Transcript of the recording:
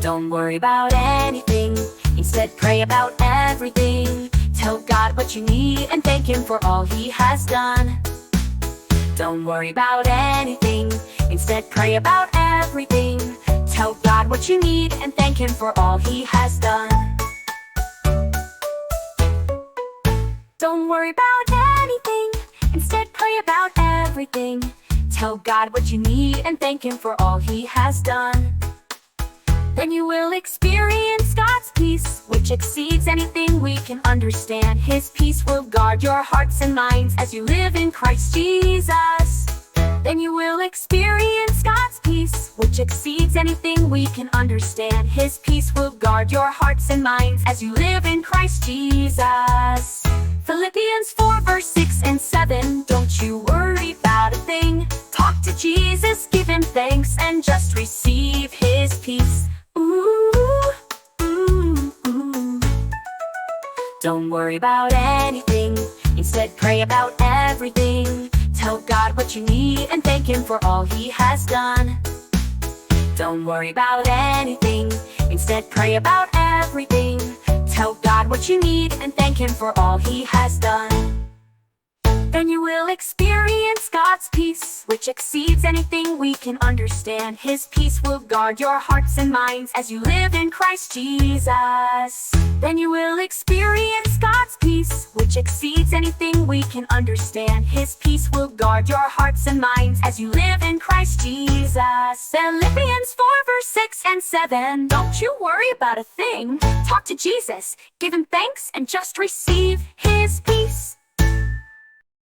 Don't worry about anything, instead pray about everything. Tell God what you need and thank Him for all He has done. Don't worry about anything, instead pray about everything. Tell God what you need and thank Him for all He has done. Don't worry about anything, instead pray about everything. Tell God what you need and thank Him for all He has done. Then you will experience God's peace, which exceeds anything we can understand. His peace will guard your hearts and minds as you live in Christ Jesus. Then you will experience God's peace, which exceeds anything we can understand. His peace will guard your hearts and minds as you live in Christ Jesus. Philippians 4 verse 6 and 7. Don't you worry about a thing. Talk to Jesus, give Him thanks, and just receive His peace. Ooh, ooh, ooh. Don't worry about anything, instead pray about everything. Tell God what you need and thank Him for all He has done. Don't worry about anything, instead pray about everything. Tell God what you need and thank Him for all He has done. Then you will experience God's peace, which exceeds anything we can understand. His peace will guard your hearts and minds as you live in Christ Jesus. Then you will experience God's peace, which exceeds anything we can understand. His peace will guard your hearts and minds as you live in Christ Jesus. Philippians 4 verse 6 and 7. Don't you worry about a thing. Talk to Jesus, give Him thanks, and just receive His peace.